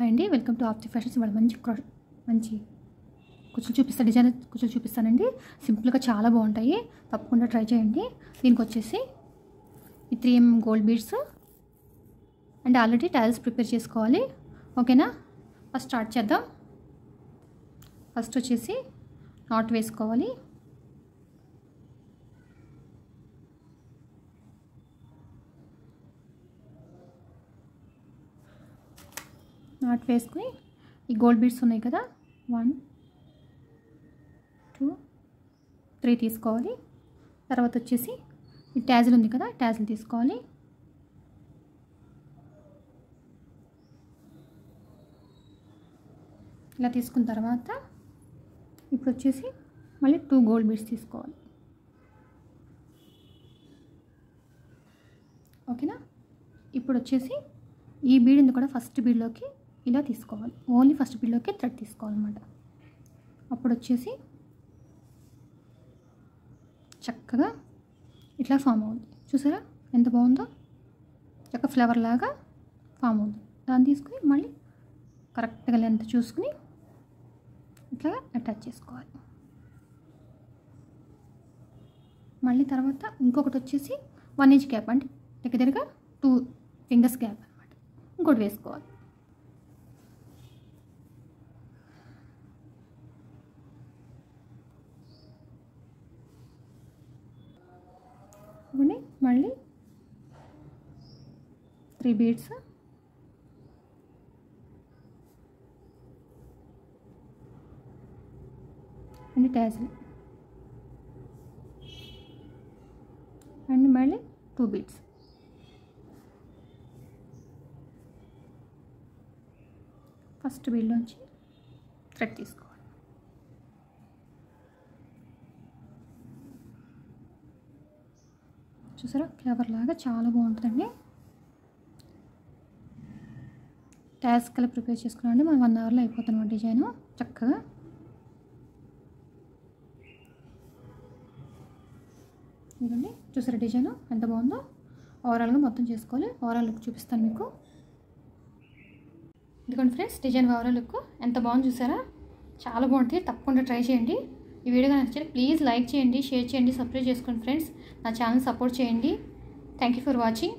Hi అండి, welcome to ఆప్తి fashions. ఇవాళ మంచి కుచ్చులు చూపిస్తాను, డిజైన్ కుచ్చులు చూపిస్తానండి. సింపుల్గా చాలా బాగుంటాయి, తప్పకుండా ట్రై చేయండి. దీనికి వచ్చేసి ఈ 3M gold beads and already tiles prepare చేసుకోవాలి. ఓకేనా, ఫస్ట్ స్టార్ట్ చేద్దాం. ఫస్ట్ వచ్చేసి నాట్ వేసుకోవాలి. నాట్ వేసుకుని ఈ గోల్డ్ బీడ్స్ ఉన్నాయి కదా, 1 2 3 తీసుకోవాలి. తర్వాత వచ్చేసి ఈ ట్యాజిల్ ఉంది కదా, ట్యాజిల్ తీసుకోవాలి. ఇలా తీసుకున్న తర్వాత ఇప్పుడు వచ్చేసి మళ్ళీ 2 గోల్డ్ బీడ్స్ తీసుకోవాలి. ఓకేనా, ఇప్పుడు వచ్చేసి ఈ బీడ్ని కూడా ఫస్ట్ బీడ్లోకి ఇలా తీసుకోవాలి. ఓన్లీ ఫస్ట్ బీడ్లోకి థ్రెడ్ తీసుకోవాలన్నమాట. అప్పుడు వచ్చేసి చక్కగా ఇట్లా ఫామ్ అవుతుంది. చూసారా ఎంత బాగుందో, చక్క ఫ్లవర్ లాగా ఫామ్ అవుతుంది. దాన్ని తీసుకుని మళ్ళీ కరెక్ట్గా లెంత్ చూసుకుని ఇట్లా అటాచ్ చేసుకోవాలి. మళ్ళీ తర్వాత ఇంకొకటి వచ్చేసి 1 ఇంచ్ గ్యాప్, అంటే దగ్గరగా 2 ఫింగర్స్ గ్యాప్ అనమాట, ఇంకోటి వేసుకోవాలి. మళ్ళీ 3 బీడ్స్, అండ్ ట్యాజిల్, అండ్ మళ్ళీ 2 బీడ్స్. ఫస్ట్ బీడ్లోంచి థ్రెడ్ తీసుకోవాలి. చూసారా ఫ్లవర్ లాగా చాలా బాగుంటుందండి. ట్యాస్ కలర్ ప్రిపేర్ చేసుకున్నామండి, మనం 1 అవర్లో అయిపోతుంది డిజైన్ చక్కగా. ఇదిగోండి, చూసారా డిజైన్ ఎంత బాగుందో. ఓవరాల్గా మొత్తం చేసుకోవాలి. ఓవరాల్ లుక్ చూపిస్తాను మీకు. ఇదిగోండి ఫ్రెండ్స్, డిజైన్ ఓవరాల్ లుక్ ఎంత బాగుంది చూసారా, చాలా బాగుంటుంది. తప్పకుండా ట్రై చేయండి. ఈ వీడియో నచ్చితే ప్లీజ్ లైక్ చేయండి, షేర్ చేయండి, సబ్స్క్రైబ్ చేసుకోండి ఫ్రెండ్స్. నా ఛానల్ సపోర్ట్ చేయండి. Thank you for watching.